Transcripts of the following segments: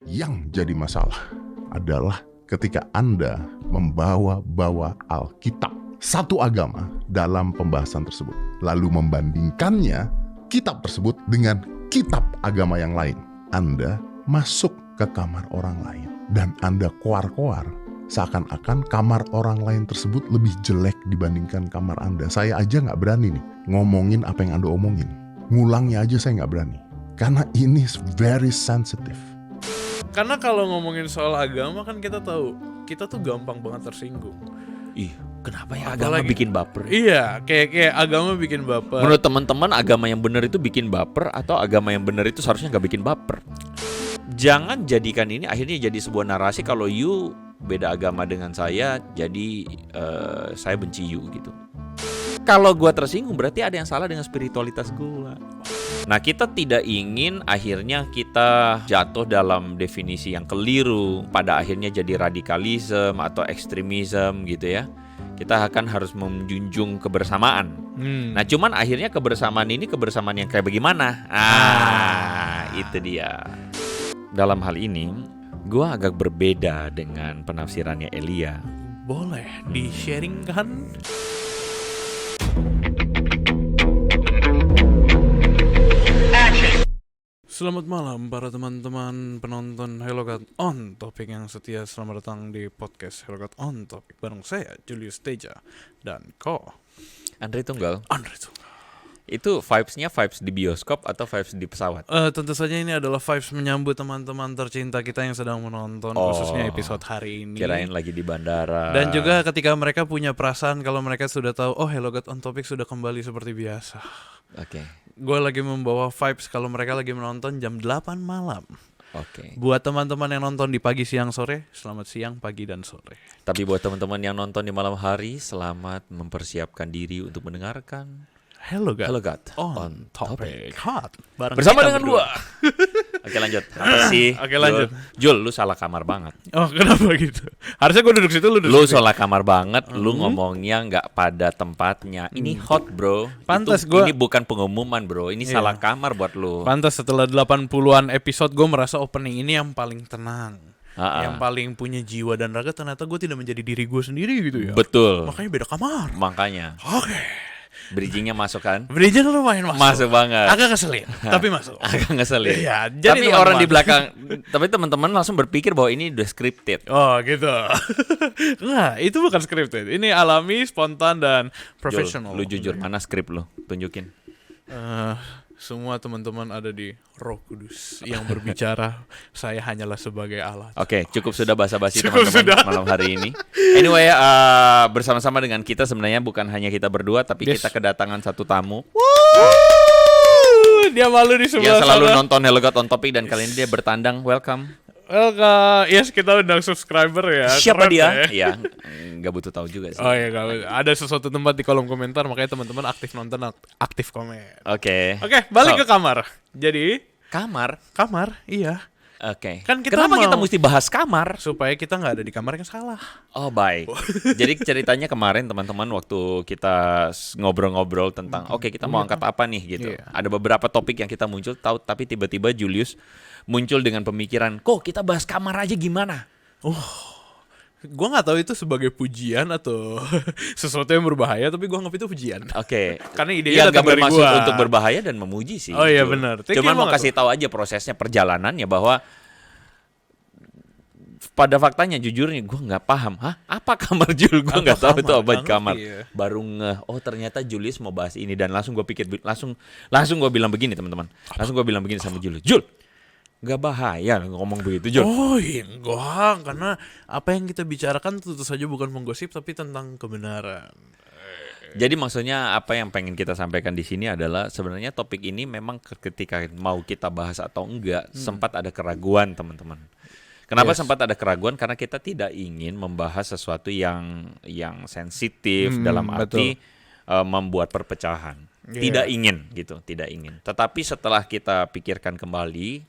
Yang jadi masalah adalah ketika Anda membawa Alkitab, satu agama, dalam pembahasan tersebut, lalu membandingkannya kitab tersebut dengan kitab agama yang lain. Anda masuk ke kamar orang lain dan Anda koar-koar seakan-akan kamar orang lain tersebut lebih jelek dibandingkan kamar Anda. Saya aja gak berani nih ngomongin apa yang Anda omongin. Ngulangnya aja saya gak berani. Karena ini very sensitive. Karena kalau ngomongin soal agama kan kita tahu, kita tuh gampang banget tersinggung. Kenapa ya agama bikin baper? Iya, kayak agama bikin baper. Menurut teman-teman agama yang benar itu bikin baper atau agama yang benar itu seharusnya nggak bikin baper? Jangan jadikan ini akhirnya jadi sebuah narasi kalau you beda agama dengan saya, jadi saya benci you gitu. Kalau gua tersinggung berarti ada yang salah dengan spiritualitas gua. Nah, kita tidak ingin akhirnya kita jatuh dalam definisi yang keliru, pada akhirnya jadi radikalisme atau ekstremisme gitu ya. Kita akan harus menjunjung kebersamaan. Nah, cuman akhirnya kebersamaan ini kebersamaan yang kayak bagaimana? Itu dia. Dalam hal ini, gua agak berbeda dengan penafsirannya Elia. Boleh di-sharingkan? Selamat malam para teman-teman penonton Hello God On Topic yang setia. Selamat datang di podcast Hello God On Topic bareng saya Julius Teja dan Andre Tunggal. Andre Tunggal. Itu vibes-nya vibes di bioskop atau vibes di pesawat? Tentu saja ini adalah vibes menyambut teman-teman tercinta kita yang sedang menonton, khususnya episode hari ini. Kirain lagi di bandara. Dan juga ketika mereka punya perasaan kalau mereka sudah tahu, oh Hello God On Topic sudah kembali seperti biasa. Oke. Gue lagi membawa vibes kalau mereka lagi menonton jam 8 malam. Oke. Buat teman-teman yang nonton di pagi, siang, sore, selamat siang, pagi, dan sore. Tapi buat teman-teman yang nonton di malam hari, selamat mempersiapkan diri untuk mendengarkan Hello God, Hello God On Topic Hot bersama dengan gua. Oke, lanjut. Apa sih? Oke, lanjut. Jul, lu salah kamar banget. Oh, kenapa gitu? Harusnya gue duduk situ, lu duduk Lu situ. salah kamar banget. Lu ngomongnya nggak pada tempatnya. Ini hot, bro. Pantas Ini bukan pengumuman, bro. Ini salah kamar buat lu. Pantas setelah 80-an episode gue merasa opening ini yang paling tenang. Yang paling punya jiwa dan raga. Ternyata gue tidak menjadi diri gue sendiri gitu ya. Betul. Makanya beda kamar. Makanya. Oke. Bridging-nya masuk kan? Bridging lumayan masuk. Masuk banget. Agak ngeselin, tapi masuk. Agak ngeselin. Iya, jadi tapi orang di belakang, tapi teman-teman langsung berpikir bahwa ini udah scripted. Oh gitu. Enggak, itu bukan scripted. Ini alami, spontan, dan profesional. Lu jujur, mana skrip lu? Tunjukin. Semua teman-teman ada di Roh Kudus yang berbicara. Saya hanyalah sebagai alat. Oke, cukup sudah basa-basi Cukup teman-teman sudah. malam hari ini. Anyway, bersama-sama dengan kita sebenarnya bukan hanya kita berdua, tapi kita kedatangan satu tamu. Dia malu di sebelah Yang selalu sana. nonton Hello God On Topic dan kali ini dia bertandang. Welcome. Welcome. Yes, kita undang subscriber ya. Siapa Keren dia? ya. Ya, nggak butuh tahu juga sih. Oh iya, ada sesuatu tempat di kolom komentar, makanya teman-teman aktif nonton, aktif komen. Oke. Oke, balik ke kamar. Jadi Kamar. iya. Oke. Kan kita Kenapa kita mau- mesti bahas kamar? Supaya kita nggak ada di kamar yang salah. Oh, baik. Jadi ceritanya kemarin teman-teman waktu kita ngobrol-ngobrol tentang oke, kita mau angkat apa nih gitu. Iya. Ada beberapa topik yang kita muncul tahu, tapi tiba-tiba Julius muncul dengan pemikiran, "Kok kita bahas kamar aja gimana?" Gue nggak tahu itu sebagai pujian atau sesuatu yang berbahaya, tapi gue anggap itu pujian. Oke. Karena idenya Iya, nggak datang dari bermaksud gua. untuk berbahaya dan memuji sih. Oh iya, Jul. benar. Thank you Cuman mau banget kasih tahu aja prosesnya, perjalanannya bahwa pada faktanya jujurnya gue nggak paham. Hah? Apa kamar Jul? Gue nggak tahu itu kamar? obat Nggak kamar. ngerti ya. Baru ngeh. Oh ternyata Julius mau bahas ini dan langsung gue pikir langsung gue bilang begini teman-teman. Langsung gue bilang begini sama Julius. Jul, nggak bahaya ngomong begitu Jul. Oh iya, enggak. Karena apa yang kita bicarakan tentu saja bukan menggosip, tapi tentang kebenaran. Jadi maksudnya apa yang pengen kita sampaikan di sini adalah sebenarnya topik ini memang ketika mau kita bahas atau enggak sempat ada keraguan teman-teman. Kenapa sempat ada keraguan? Karena kita tidak ingin membahas sesuatu yang sensitif dalam arti membuat perpecahan. Tidak ingin gitu, tidak ingin. Tetapi setelah kita pikirkan kembali,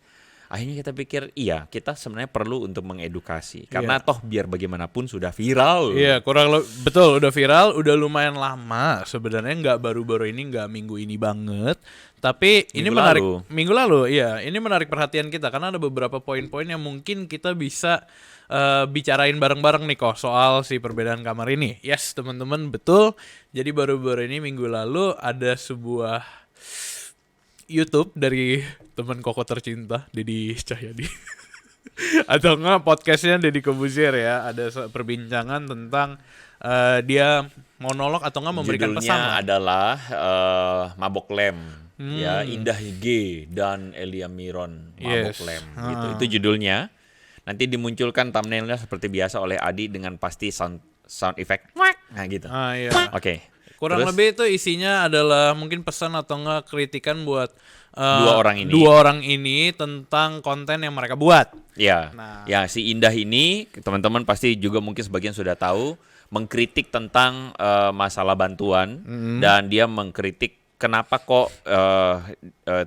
akhirnya kita pikir iya, kita sebenarnya perlu untuk mengedukasi. Karena toh biar bagaimanapun sudah viral. Iya, betul, udah viral, udah lumayan lama. Sebenarnya nggak baru-baru ini, nggak minggu ini banget. Tapi ini Minggu menarik lalu. minggu lalu, iya. Ini menarik perhatian kita karena ada beberapa poin-poin yang mungkin kita bisa bicarain bareng-bareng nih kok soal si perbedaan kamar ini. Yes, teman-teman, betul. Jadi baru-baru ini minggu lalu ada sebuah YouTube dari teman Koko tercinta, Deddy Cahyadi. Atau enggak podcastnya Deddy Kobuzier ya. Ada perbincangan tentang dia monolog atau enggak memberikan pesan Judulnya lah. adalah Mabok Lem. Ya, Indah G dan Elia Miron Mabok Yes. Lem gitu. Itu judulnya. Nanti dimunculkan thumbnailnya seperti biasa oleh Adi dengan pasti sound effect. Nah gitu. Iya. Oke. Kurang Terus? lebih itu isinya adalah mungkin pesan atau enggak kritikan buat Dua orang ini. Dua orang ini tentang konten yang mereka buat. Ya, Nah. ya si Indah ini teman-teman pasti juga mungkin sebagian sudah tahu mengkritik tentang masalah bantuan dan dia mengkritik kenapa kok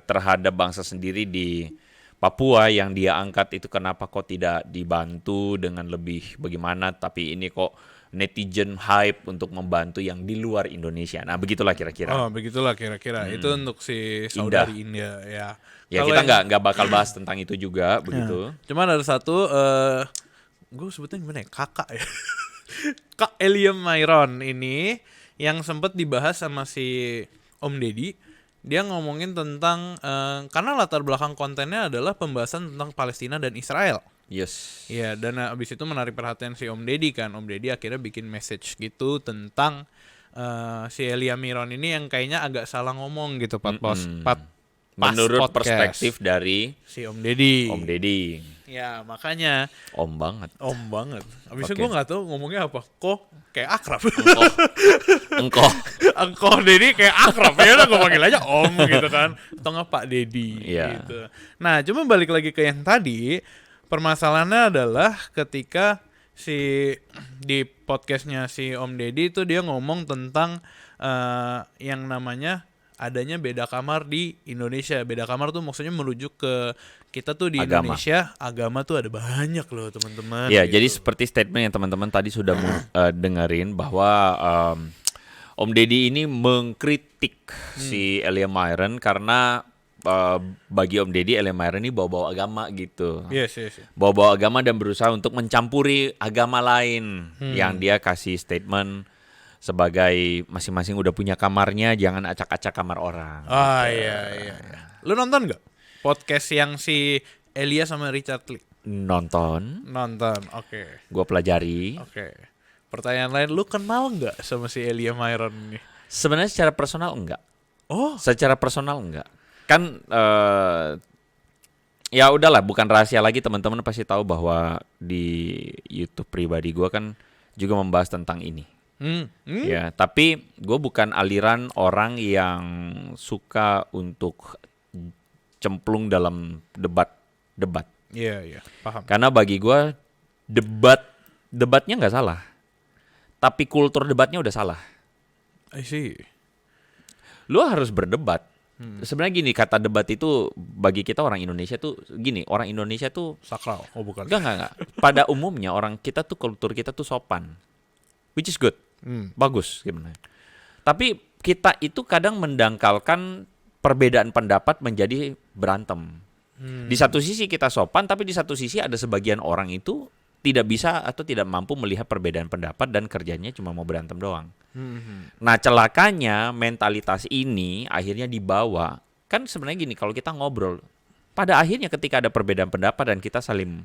terhadap bangsa sendiri di Papua yang dia angkat itu kenapa kok tidak dibantu dengan lebih bagaimana, tapi ini kok netizen hype untuk membantu yang di luar Indonesia. Nah, begitulah kira-kira. Oh, begitulah kira-kira. Itu untuk si saudari Indah ya. Ya Kalau kita yang- nggak bakal bahas tentang itu juga begitu. Cuman ada satu gue sebutnya gimana ya? Kakak ya. Kak Elia Myron ini yang sempat dibahas sama si Om Deddy. Dia ngomongin tentang karena latar belakang kontennya adalah pembahasan tentang Palestina dan Israel. Yes. Iya, dan abis itu menarik perhatian si Om Deddy kan. Om Deddy akhirnya bikin message gitu tentang si Elia Miron ini yang kayaknya agak salah ngomong gitu pas Menurut podcast perspektif dari si Om Deddy. Om Deddy. Ya, makanya Om banget. Om banget. Abisnya Oke. gue nggak tahu ngomongnya apa. Kok kayak akrab. Engkau. Engkau Deddy kayak akrab ya udah gue panggil aja Om gitu kan. Atau nggak Pak Deddy Iya. gitu. Nah, cuma balik lagi ke yang tadi, permasalahannya adalah ketika di podcastnya si Om Deddy itu dia ngomong tentang yang namanya adanya beda kamar di Indonesia. Beda kamar tuh maksudnya merujuk ke kita tuh di Agama. Indonesia, agama tuh ada banyak loh teman-teman. Ya, gitu. jadi seperti statement yang teman-teman tadi sudah dengerin bahwa Om Deddy ini mengkritik si Elia Myron karena bagi Om Deddy Elia Myron ini bawa-bawa agama gitu. Yes. Bawa-bawa agama dan berusaha untuk mencampuri agama lain yang dia kasih statement sebagai masing-masing udah punya kamarnya, jangan acak-acak kamar orang. Iya. Lu nonton nggak podcast yang si Elia sama Richard Lee? Nonton, Nonton, oke. gue pelajari. Pertanyaan lain, lu kenal nggak sama si Elia Myron ini? Sebenarnya secara personal enggak. Oh, Secara personal enggak. Kan ya udahlah, bukan rahasia lagi, teman-teman pasti tahu bahwa di YouTube pribadi gue kan juga membahas tentang ini. Ya, tapi gue bukan aliran orang yang suka untuk cemplung dalam debat. Iya, paham. Karena bagi gue debatnya nggak salah, tapi kultur debatnya udah salah. I see. Lu harus berdebat. Sebenarnya gini, kata debat itu bagi kita orang Indonesia tuh gini, orang Indonesia tuh Sakral, oh bukan. enggak. Pada umumnya orang kita tuh kultur kita tuh sopan, which is good, bagus gimana. Tapi kita itu kadang mendangkalkan perbedaan pendapat menjadi berantem. Di satu sisi kita sopan, tapi di satu sisi ada sebagian orang itu tidak bisa atau tidak mampu melihat perbedaan pendapat dan kerjanya cuma mau berantem doang. Nah, celakanya mentalitas ini akhirnya dibawa. Kan sebenarnya gini, kalau kita ngobrol, pada akhirnya ketika ada perbedaan pendapat dan kita saling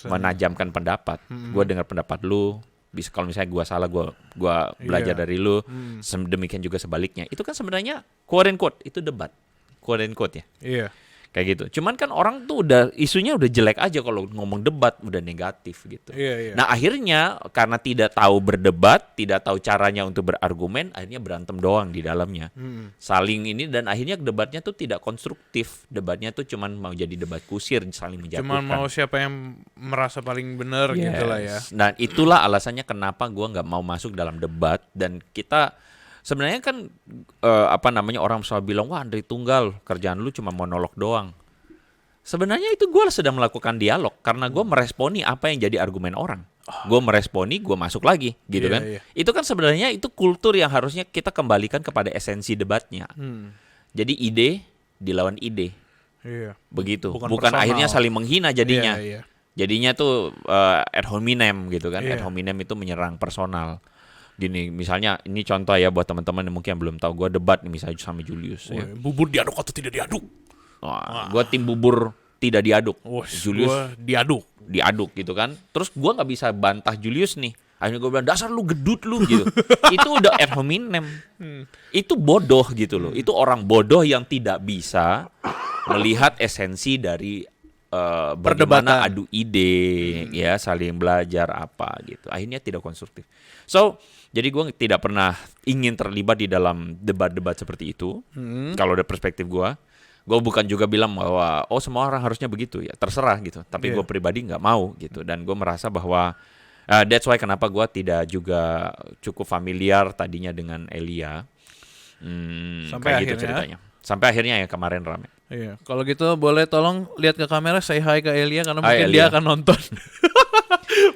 menajamkan pendapat, gue dengar pendapat lu, bisa kalau misalnya gue salah, gue belajar Iya. dari lu, demikian juga sebaliknya. Itu kan sebenarnya quote and quote, itu debat, quote and quote ya. Iya. Kayak gitu. Cuman kan orang tuh udah isunya udah jelek aja kalau ngomong debat, udah negatif gitu. Iya. Nah, akhirnya karena tidak tahu berdebat, tidak tahu caranya untuk berargumen, akhirnya berantem doang di dalamnya. Saling ini, dan akhirnya debatnya tuh tidak konstruktif. Debatnya tuh cuman mau jadi debat kusir, saling menjatuhkan. Cuman mau siapa yang merasa paling benar gitu lah ya. Dan itulah alasannya kenapa gua nggak mau masuk dalam debat. Dan kita sebenarnya kan orang selalu bilang, wah Andre Tunggal kerjaan lu cuma monolog doang. Sebenarnya itu gue sedang melakukan dialog karena gue meresponi apa yang jadi argumen orang. Gue meresponi, gue masuk lagi gitu Iya, kan. iya. Itu kan sebenarnya itu kultur yang harusnya kita kembalikan kepada esensi debatnya. Jadi ide dilawan ide. Iya. Begitu. Bukan Bukan personal. akhirnya saling menghina jadinya. Iya. Jadinya tuh ad hominem gitu kan. Iya. Ad hominem itu menyerang personal. Gini, misalnya ini contoh ya buat teman-teman yang mungkin belum tahu, gue debat nih misalnya sama Julius. Ya. Bubur diaduk atau tidak diaduk? Gue tim bubur tidak diaduk. Julius Gua diaduk gitu kan. Terus gue nggak bisa bantah Julius nih. Akhirnya gue bilang dasar lu gedut lu gitu. Itu udah ad hominem. Itu bodoh gitu loh. Itu orang bodoh yang tidak bisa melihat esensi dari bagaimana Perdebatan. adu ide, ya saling belajar apa gitu. Akhirnya tidak konstruktif. So jadi gue tidak pernah ingin terlibat di dalam debat-debat seperti itu. Kalau dari perspektif gue bukan juga bilang bahwa semua orang harusnya begitu ya, terserah gitu. Tapi gue pribadi nggak mau gitu, dan gue merasa bahwa that's why kenapa gue tidak juga cukup familiar tadinya dengan Elia. Sampai kayak gitu akhirnya? ceritanya. Sampai akhirnya ya kemarin rame. Iya. Kalau gitu boleh tolong lihat ke kamera, say hi ke Elia karena Hai, mungkin Elia. dia akan nonton.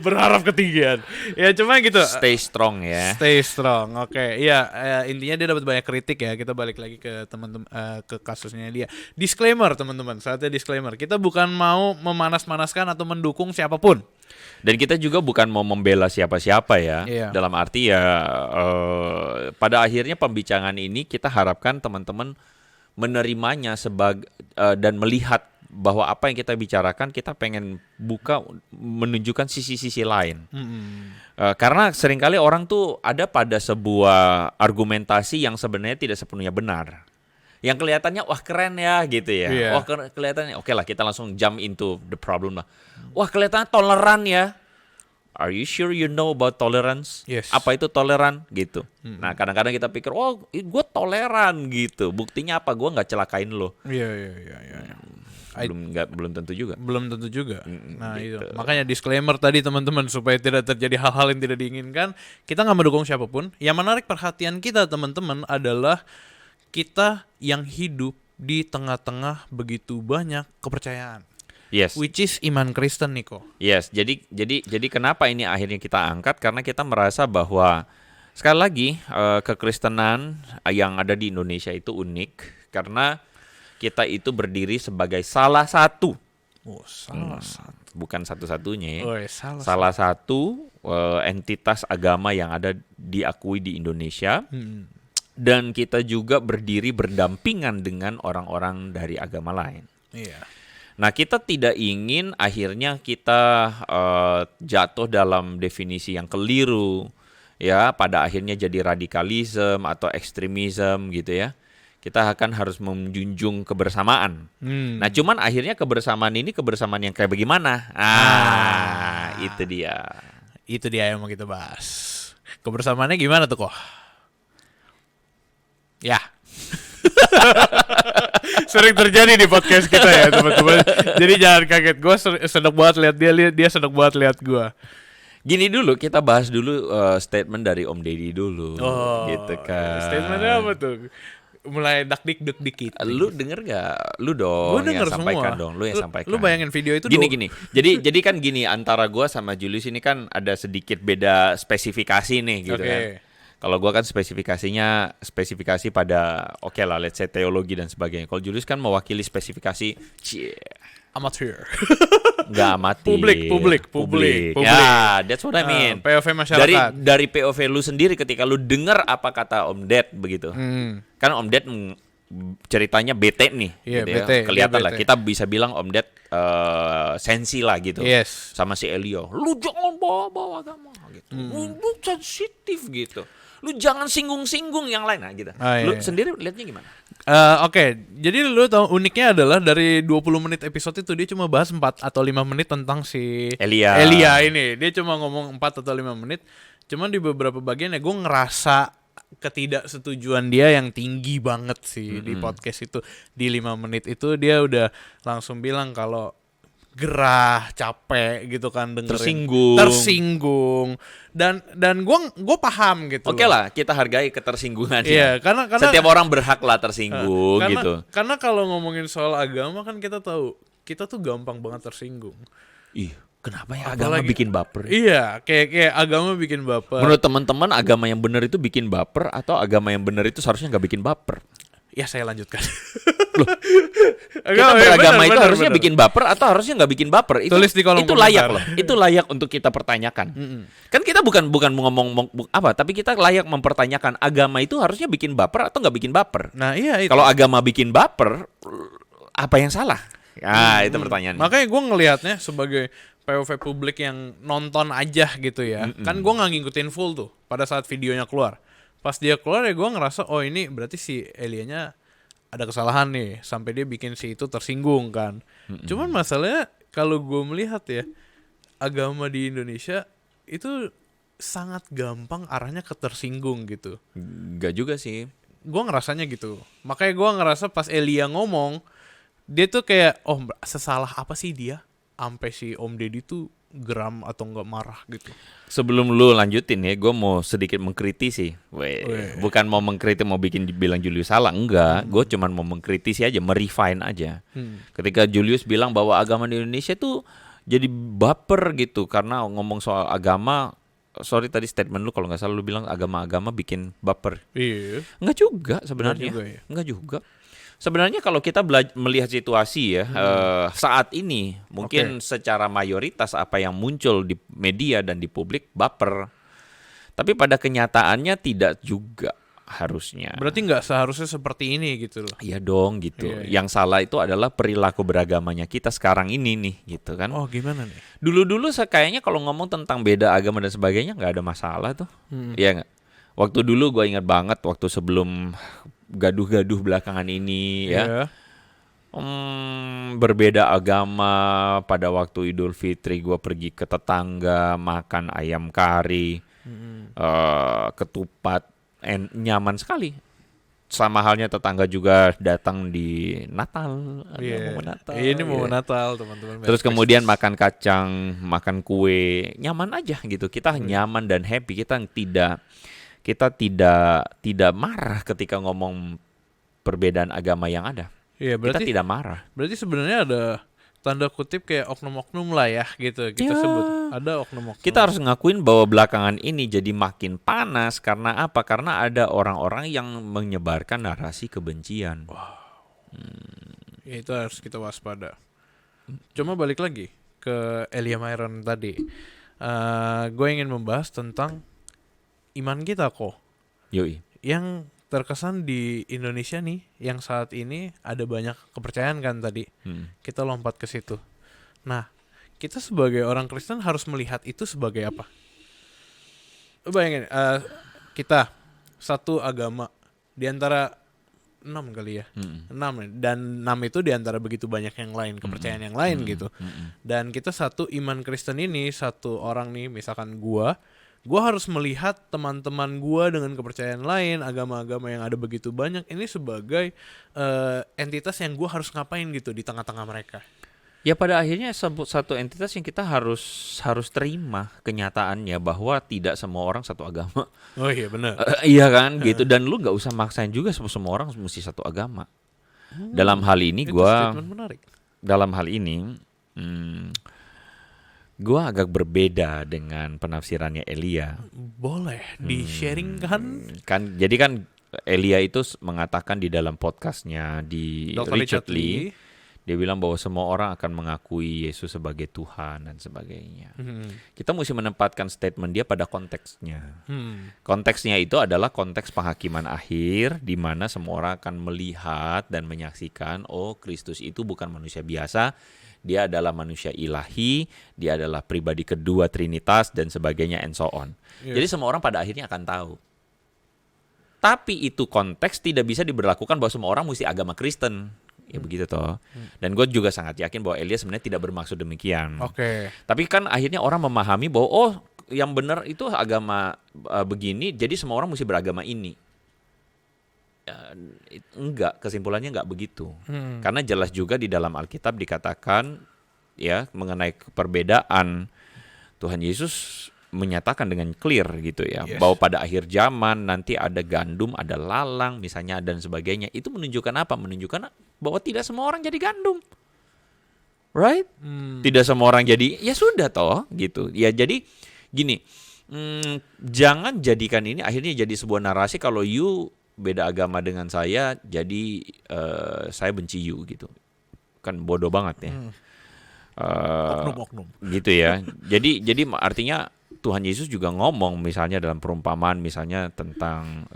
Berharap ketinggian. Ya cuma gitu. Stay strong ya. Stay strong. Oke. Iya, intinya dia dapat banyak kritik ya. Kita balik lagi ke teman-teman ke kasusnya dia. Disclaimer teman-teman, saatnya disclaimer. Kita bukan mau memanas-manaskan atau mendukung siapapun. Dan kita juga bukan mau membela siapa-siapa ya. Iya. Dalam arti ya pada akhirnya pembicaraan ini kita harapkan teman-teman menerimanya dan melihat bahwa apa yang kita bicarakan kita pengen buka menunjukkan sisi-sisi lain. Karena seringkali orang tuh ada pada sebuah argumentasi yang sebenarnya tidak sepenuhnya benar. Yang kelihatannya wah keren ya gitu ya. Iya. Wah kelihatannya oke lah, kita langsung jump into the problem lah. Wah kelihatannya toleran ya. Are you sure you know about tolerance? Yes. Apa itu toleran gitu? Nah kadang-kadang kita pikir, gue toleran gitu. Buktinya apa? Gue nggak celakain lo. Iya. Belum tentu juga. Belum tentu juga. Nah gitu. itu. Makanya disclaimer tadi teman-teman supaya tidak terjadi hal-hal yang tidak diinginkan. Kita nggak mendukung siapapun. Yang menarik perhatian kita teman-teman adalah kita yang hidup di tengah-tengah begitu banyak kepercayaan. Yes. Which is iman Kristen, Niko. Yes. Jadi kenapa ini akhirnya kita angkat? Karena kita merasa bahwa sekali lagi kekristenan yang ada di Indonesia itu unik karena kita itu berdiri sebagai salah satu. Salah satu. Bukan satu-satunya ya. Salah satu entitas agama yang ada diakui di Indonesia. Dan kita juga berdiri berdampingan dengan orang-orang dari agama lain. Iya. Nah, kita tidak ingin akhirnya kita jatuh dalam definisi yang keliru, ya, pada akhirnya jadi radikalisme atau ekstremisme gitu ya. Kita akan harus menjunjung kebersamaan. Nah, cuman akhirnya kebersamaan ini kebersamaan yang kayak bagaimana? Itu dia. Itu dia yang mau kita bahas. Kebersamaannya gimana tuh kok? Ya. Sering terjadi di podcast kita ya teman-teman. Jadi jangan kaget. Gue seneng banget lihat dia seneng banget lihat gue. Gini dulu, kita bahas dulu statement dari Om Deddy dulu, gitu kan. Statementnya apa tuh? Mulai dak-dik dikit. Lu denger gak? Lu dong Gua denger yang sampaikan semua. dong. Lu yang sampaikan. Lu bayangin video itu Gini. Jadi kan gini, antara gua sama Julius ini kan ada sedikit beda spesifikasi nih gitu kan. Kalau gua kan spesifikasi pada oke lah, let's say teologi dan sebagainya. Kalau Julius kan mewakili spesifikasi amatir. Nggak amatir. Publik. Ya, that's what I mean. POV masyarakat. Dari POV lu sendiri ketika lu denger apa kata Om Ded begitu. Kan Om Ded ceritanya bete nih. Iya, gitu bete, ya. Kelihatan dia lah. bete. Kita bisa bilang Om Ded sensi lah gitu. Yes. Sama si Elio. Lu jangan bawa agama gitu. Lu sensitif gitu. Lu jangan singgung-singgung yang lain gitu. Lu sendiri lihatnya gimana? Oke, jadi lu tahu uniknya adalah dari 20 menit episode itu dia cuma bahas 4 atau 5 menit tentang si Elia ini. Dia cuma ngomong 4 atau 5 menit. Cuman di beberapa bagian ya gue ngerasa ketidaksetujuan dia yang tinggi banget sih di podcast itu. Di 5 menit itu dia udah langsung bilang kalau gerah, capek gitu kan dengerin. Tersinggung. Dan gue paham gitu. Oke lah, kita hargai ketersinggungan. Iya, karena setiap orang berhak lah tersinggung gitu. Karena kalau ngomongin soal agama kan kita tahu, kita tuh gampang banget tersinggung. Ih, kenapa ya agama bikin baper? Iya, kayak agama bikin baper. Menurut teman-teman agama yang benar itu bikin baper atau agama yang benar itu seharusnya nggak bikin baper? Ya saya lanjutkan. Kita beragama itu harusnya bikin baper atau harusnya nggak bikin baper? Itu, Tulis di kolom itu layak komentar. loh. Itu layak untuk kita pertanyakan. Kan kita bukan ngomong apa, tapi kita layak mempertanyakan agama itu harusnya bikin baper atau nggak bikin baper. Nah iya itu. Kalau agama bikin baper, apa yang salah? Ya itu pertanyaannya. Makanya gue ngelihatnya sebagai POV publik yang nonton aja gitu ya. Kan gue nggak ngikutin full tuh pada saat videonya keluar. Pas dia keluar ya gue ngerasa oh ini berarti si Elianya ada kesalahan nih sampai dia bikin si itu tersinggung kan. Cuman masalahnya kalau gue melihat ya agama di Indonesia itu sangat gampang arahnya ke tersinggung gitu. Enggak juga sih. Gue ngerasanya gitu. Makanya gue ngerasa pas Elia ngomong dia tuh kayak oh sesalah apa sih dia sampai si Om Deddy tuh geram atau nggak marah gitu. Sebelum lu lanjutin ya, gue mau sedikit mengkritisi. Bukan mau mengkritik, mau bilang Julius salah, enggak. Gue cuman mau mengkritisi aja, merefine aja. Ketika Julius bilang bahwa agama di Indonesia tuh jadi baper gitu karena ngomong soal agama. Sorry tadi statement lu kalau nggak salah lu bilang agama-agama bikin baper. Iya. Enggak juga sebenarnya. Enggak juga. Sebenarnya kalau kita melihat situasi ya saat ini mungkin secara mayoritas apa yang muncul di media dan di publik baper, tapi pada kenyataannya tidak juga harusnya. Berarti nggak seharusnya seperti ini gitu loh. Iya dong gitu. Iya. Yang salah itu adalah perilaku beragamanya kita sekarang ini nih gitu kan. Oh gimana nih? Dulu-dulu kayaknya kalau ngomong tentang beda agama dan sebagainya nggak ada masalah tuh. Iya nggak? Waktu dulu gue ingat banget waktu sebelum gaduh-gaduh belakangan ini ya. Berbeda agama pada waktu Idul Fitri gue pergi ke tetangga makan ayam kari, ketupat, nyaman sekali. Sama halnya tetangga juga datang di Natal, Iya. Natal. Ini mau Natal teman-teman. Terus kemudian makan kacang, makan kue, nyaman aja gitu. Kita nyaman dan happy. Kita tidak marah ketika ngomong perbedaan agama yang ada. Iya, Kita tidak marah. Berarti sebenarnya ada tanda kutip kayak oknum-oknum lah ya gitu kita sebut. Ada oknum-oknum. Kita harus ngakuin bahwa belakangan ini jadi makin panas karena apa? Karena ada orang-orang yang menyebarkan narasi kebencian. Ya, itu harus kita waspada. Cuma balik lagi ke Elia Myron tadi. Gue ingin membahas tentang iman kita kok. Yoi. Yang terkesan di Indonesia nih, yang saat ini ada banyak kepercayaan kan tadi. Kita lompat ke situ. Nah, kita sebagai orang Kristen harus melihat itu sebagai apa? Lu bayangin, kita satu agama di antara 6 kali ya. 6 dan 6 itu di antara begitu banyak yang lain, kepercayaan yang lain gitu. Dan kita satu iman Kristen ini, satu orang nih, misalkan gua harus melihat teman-teman gua dengan kepercayaan lain, agama-agama yang ada begitu banyak ini sebagai entitas yang gua harus ngapain gitu di tengah-tengah mereka. Ya pada akhirnya satu entitas yang kita harus terima kenyataannya bahwa tidak semua orang satu agama. Oh iya benar. Iya kan gitu, dan lu nggak usah maksain juga semua orang mesti satu agama. Dalam hal ini Itu gua statement menarik. dalam hal ini gua agak berbeda dengan penafsirannya Elia. Boleh di-sharingkan? Kan jadi kan Elia itu mengatakan di dalam podcastnya di Dr. Richard Lee, dia bilang bahwa semua orang akan mengakui Yesus sebagai Tuhan dan sebagainya. Kita mesti menempatkan statement dia pada konteksnya. Konteksnya itu adalah konteks penghakiman akhir, di mana semua orang akan melihat dan menyaksikan, oh Kristus itu bukan manusia biasa, dia adalah manusia ilahi, dia adalah pribadi kedua Trinitas dan sebagainya and so on. Jadi semua orang pada akhirnya akan tahu. Tapi itu konteks tidak bisa diberlakukan bahwa semua orang mesti agama Kristen. Ya begitu toh. Dan gue juga sangat yakin bahwa Elia sebenarnya tidak bermaksud demikian. Oke. Tapi kan akhirnya orang memahami bahwa oh yang benar itu agama begini, jadi semua orang mesti beragama ini. Enggak, kesimpulannya enggak begitu. Karena jelas juga di dalam Alkitab dikatakan ya mengenai perbedaan, Tuhan Yesus menyatakan dengan clear gitu ya, bahwa pada akhir zaman nanti ada gandum, ada lalang misalnya dan sebagainya. Itu menunjukkan apa? Menunjukkan bahwa tidak semua orang jadi gandum. Right? Tidak semua orang jadi, ya sudah toh gitu. Ya jadi gini, jangan jadikan ini akhirnya jadi sebuah narasi kalau you beda agama dengan saya, jadi saya benci you gitu. Kan bodoh banget ya. Oknum-oknum. Gitu ya. Jadi artinya Tuhan Yesus juga ngomong misalnya dalam perumpamaan misalnya tentang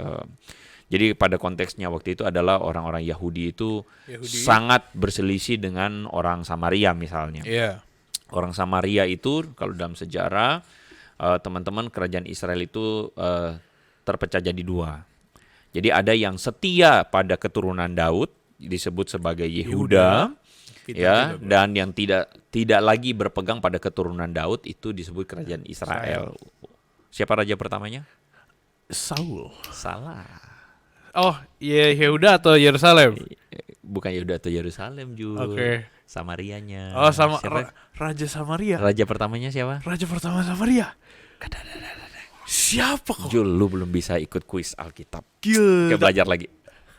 jadi pada konteksnya waktu itu adalah orang-orang Yahudi itu sangat berselisih dengan orang Samaria misalnya. Iya. Orang Samaria itu kalau dalam sejarah teman-teman kerajaan Israel itu terpecah jadi dua. Jadi ada yang setia pada keturunan Daud disebut sebagai Yehuda. Ya, dan yang tidak lagi berpegang pada keturunan Daud itu disebut kerajaan Israel. Siapa raja pertamanya? Saul. Salah. Oh, Yehuda atau Yerusalem? Bukan Yehuda atau Yerusalem, Jul. Oke. Samarianya. Oh, sama Siapa? Raja Samaria. Raja pertamanya siapa? Raja pertama Samaria. Siapa kok? Jul, lu belum bisa ikut kuis Alkitab. Gila. Kita belajar lagi.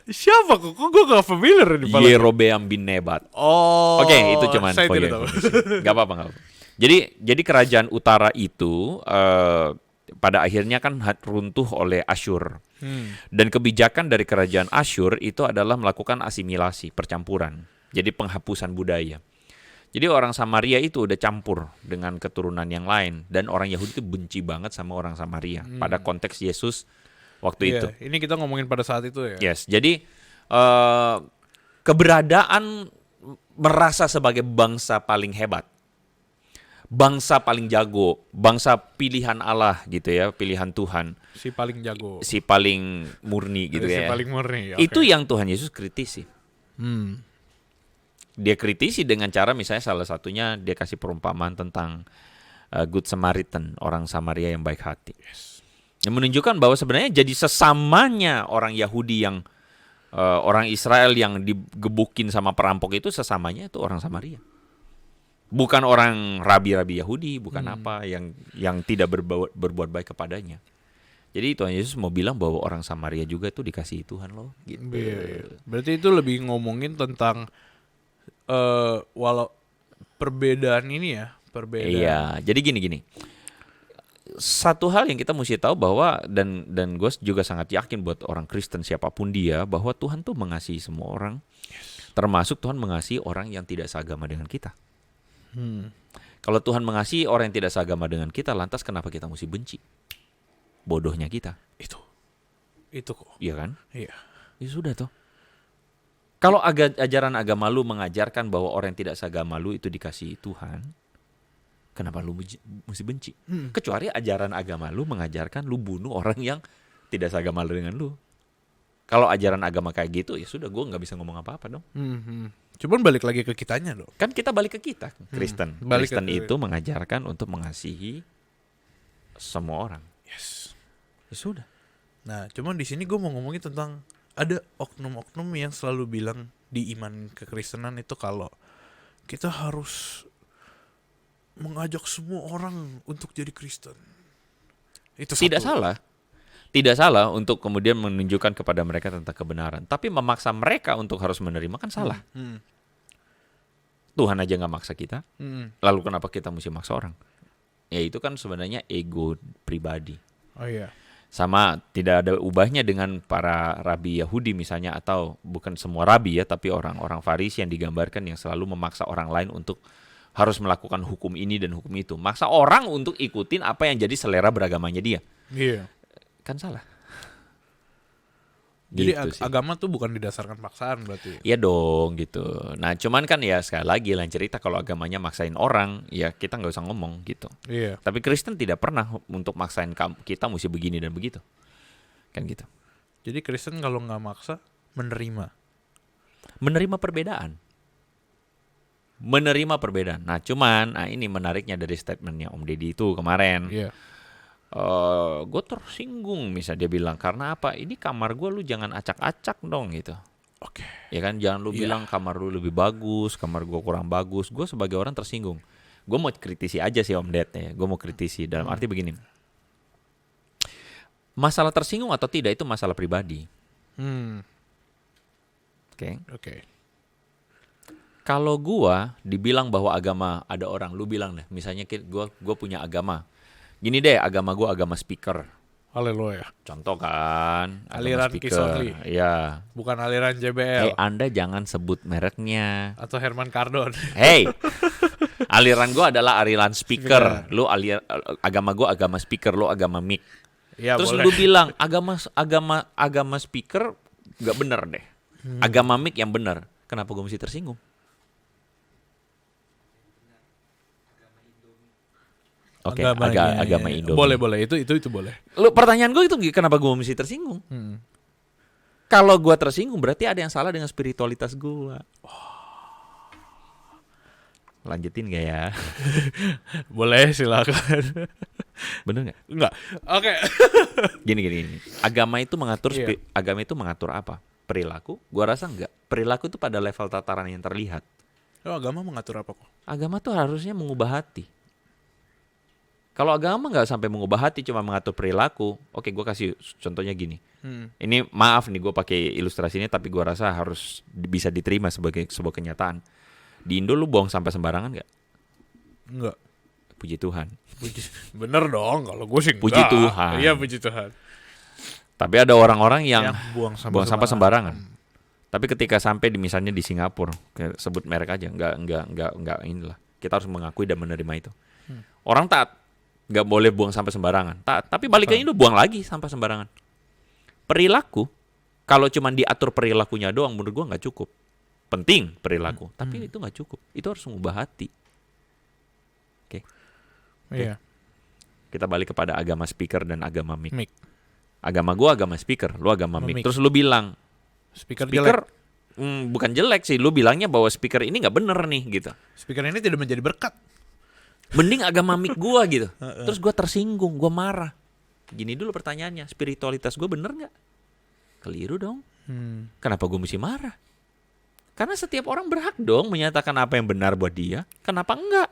Siapa kok? Kok gue gak familiar ini? Yerobeam bin Nebat. Oh. Oke, itu cuman saya for tidak your tahu. information. Gak apa-apa. Jadi kerajaan utara itu pada akhirnya kan runtuh oleh Asyur. Dan kebijakan dari kerajaan Asyur itu adalah melakukan asimilasi, percampuran. Jadi penghapusan budaya. Jadi orang Samaria itu udah campur dengan keturunan yang lain. Dan orang Yahudi itu benci banget sama orang Samaria. Pada konteks Yesus waktu itu. Ini kita ngomongin pada saat itu ya. Yes, jadi keberadaan merasa sebagai bangsa paling hebat, bangsa paling jago, bangsa pilihan Allah gitu ya, pilihan Tuhan, Si paling jago. si paling murni gitu Si ya. paling murni. Itu yang Tuhan Yesus kritisi. Dia kritisi dengan cara misalnya salah satunya dia kasih perumpamaan tentang Good Samaritan, orang Samaria yang baik hati. Yang menunjukkan bahwa sebenarnya jadi sesamanya orang Yahudi yang orang Israel yang digebukin sama perampok itu sesamanya itu orang Samaria. Bukan orang rabi-rabi Yahudi, bukan apa yang tidak berbuat baik kepadanya. Jadi Tuhan Yesus mau bilang bahwa orang Samaria juga itu dikasihi Tuhan loh. Gitu. Berarti itu lebih ngomongin tentang walau perbedaan ini ya, perbedaan. Iya, jadi gini. Satu hal yang kita mesti tahu bahwa dan gue juga sangat yakin buat orang Kristen siapapun dia bahwa Tuhan tuh mengasihi semua orang, termasuk Tuhan mengasihi orang yang tidak seagama dengan kita. Kalau Tuhan mengasihi orang yang tidak seagama dengan kita, lantas kenapa kita mesti benci? Bodohnya kita. Itu kok. Iya kan? Iya. Ya sudah toh. Kalau ajaran agama lu mengajarkan bahwa orang yang tidak seagama lu itu dikasihi Tuhan, kenapa lu mesti benci? Kecuali ajaran agama lu mengajarkan lu bunuh orang yang tidak seagama dengan lu. Kalau ajaran agama kayak gitu, ya sudah, gue nggak bisa ngomong apa-apa dong. Cuman balik lagi ke kitanya dong. Kan kita balik ke kita, Kristen. Balik Kristen ke- itu mengajarkan untuk mengasihi semua orang. Yes. Ya sudah. Nah, cuman di sini gue mau ngomongin tentang ada oknum-oknum yang selalu bilang di iman kekristenan itu kalau kita harus mengajak semua orang untuk jadi Kristen. Itu Tidak satu. salah. Tidak salah untuk kemudian menunjukkan kepada mereka tentang kebenaran. Tapi memaksa mereka untuk harus menerima kan salah. Tuhan aja nggak maksa kita. Lalu kenapa kita mesti maksa orang? Ya itu kan sebenarnya ego pribadi. Oh iya. Sama tidak ada ubahnya dengan para rabi Yahudi misalnya, atau bukan semua rabi ya, tapi orang-orang Farisi yang digambarkan yang selalu memaksa orang lain untuk harus melakukan hukum ini dan hukum itu. Maksa orang untuk ikutin apa yang jadi selera beragamanya dia. Iya. Kan salah. Jadi Gitu sih. agama tuh bukan didasarkan paksaan berarti. Iya dong gitu. Nah cuman kan ya sekali lagi lain cerita kalau agamanya maksain orang, ya kita nggak usah ngomong gitu. Iya. Tapi Kristen tidak pernah untuk maksain kita mesti begini dan begitu. Kan gitu. Jadi Kristen kalau nggak maksa menerima. Menerima perbedaan. Menerima perbedaan. Nah cuman ini menariknya dari statementnya Om Deddy itu kemarin. Iya. Gue tersinggung misalnya dia bilang, karena apa? Ini kamar gue lu jangan acak-acak dong gitu. Oke. Ya kan, jangan lu bilang kamar lu lebih bagus, kamar gue kurang bagus. Gue sebagai orang tersinggung. Gue mau kritisi aja sih Om Ded ya. Gue mau kritisi dalam arti begini. Masalah tersinggung atau tidak itu masalah pribadi. Oke. Oke. Kalau gue dibilang bahwa agama ada orang, lu bilang deh, misalnya gue punya agama. Gini deh, agama gue agama speaker. Haleluya. Contoh kan, Aliran agama Kiss speaker. Only. Iya. Bukan aliran JBL Anda jangan sebut mereknya. atau Herman Cardon. Hey, aliran gue adalah aliran speaker. Lu agama gue agama speaker, lu agama mic. Iya, Terus boleh. lu bilang agama speaker nggak bener deh. Agama mic yang bener. Kenapa gue mesti tersinggung? Oke, agama iya. Indomie. Boleh. Itu boleh. Lu pertanyaan gue itu kenapa gue mesti tersinggung? Kalau gue tersinggung berarti ada yang salah dengan spiritualitas gue. Lanjutin gak ya? Boleh, silakan. Bener nggak? Enggak. Oke. Gini. Agama itu mengatur Iya. agama itu mengatur apa? Perilaku? Gua rasa enggak. Perilaku itu pada level tataran yang terlihat. Oh, agama mengatur apa kok? Agama tuh harusnya mengubah hati. Kalau agama nggak sampai mengubah hati, cuma mengatur perilaku. Oke, gua kasih contohnya gini. Ini maaf nih gue pakai ilustrasi ini, tapi gua rasa harus bisa diterima sebagai sebuah kenyataan. Di Indo lu buang sampah sembarangan nggak? Enggak. Puji Tuhan. Bener dong, kalau gue sih enggak. Puji Tuhan. Iya, puji Tuhan. Tapi ada orang-orang yang buang buang sampah sembarangan. Tapi ketika sampai di misalnya di Singapura, sebut merek aja, enggak inilah. Kita harus mengakui dan menerima itu. Orang taat, nggak boleh buang sampah sembarangan. Taat, tapi balik ke Indo buang lagi sampah sembarangan. Perilaku, kalau cuma diatur perilakunya doang, menurut gua nggak cukup. Penting perilaku, tapi itu nggak cukup. Itu harus mengubah hati. Oke. Iya. Kita balik kepada agama speaker dan agama mic. Mic. Agama gua agama speaker, lu agama mic. Mic. Terus lu bilang Speaker speaker jelek. bukan jelek sih, lu bilangnya bahwa speaker ini nggak bener nih gitu. Speaker ini tidak menjadi berkat. Mending agama mic gua gitu. Terus gua tersinggung, gua marah. Gini dulu pertanyaannya, spiritualitas gua bener nggak? Keliru dong. Kenapa gua mesti marah? Karena setiap orang berhak dong menyatakan apa yang benar buat dia. Kenapa enggak?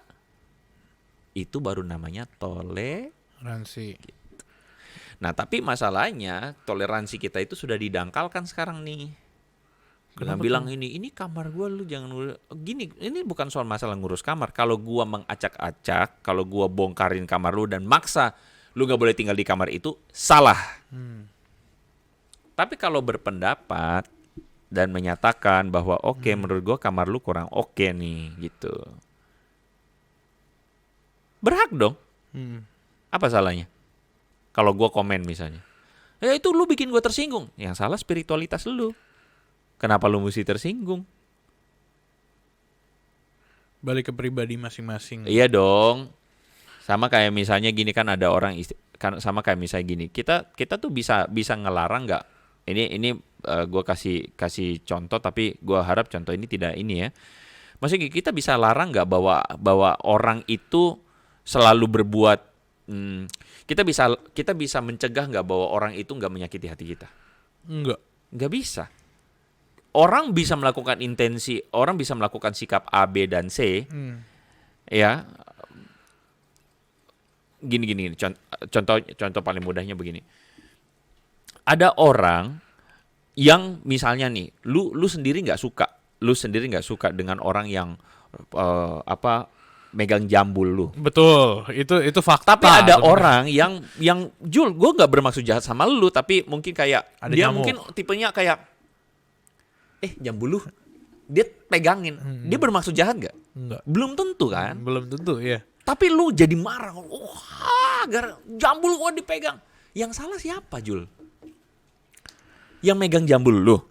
Itu baru namanya Ransi. Nah, tapi masalahnya toleransi kita itu sudah didangkalkan sekarang nih. Dengan Kenapa bilang ini kamar gua lu jangan gini, ini bukan soal masalah ngurus kamar. Kalau gua mengacak-acak, kalau gua bongkarin kamar lu dan maksa lu nggak boleh tinggal di kamar itu, salah. Tapi kalau berpendapat dan menyatakan bahwa oke, menurut gua kamar lu kurang oke nih gitu, berhak dong. Apa salahnya? Kalau gua komen misalnya, ya itu lu bikin gua tersinggung. Yang salah spiritualitas lu. Kenapa lu mesti tersinggung? Balik ke pribadi masing-masing. Iya dong. Sama kayak misalnya gini kan ada orang sama kayak misalnya gini. Kita tuh bisa ngelarang nggak? Ini gua kasih contoh, tapi gua harap contoh ini tidak ini ya. Maksudnya kita bisa larang nggak bahwa orang itu selalu berbuat kita bisa mencegah nggak bahwa orang itu nggak menyakiti hati kita? Nggak bisa. Orang bisa melakukan intensi, orang bisa melakukan sikap A, B, dan C. Ya, gini. Contoh paling mudahnya begini. Ada orang yang misalnya nih, lu sendiri nggak suka dengan orang yang megang jambul lu. Betul, itu fakta. Tapi ada orang yang Jul, gue nggak bermaksud jahat sama lu, tapi mungkin kayak ada dia nyamuk. mungkin tipenya kayak jambul lu, dia pegangin, dia bermaksud jahat nggak? Enggak. Belum tentu kan? Belum tentu, ya. Tapi lu jadi marah, gara jambul gua dipegang. Yang salah siapa, Jul? Yang megang jambul lu?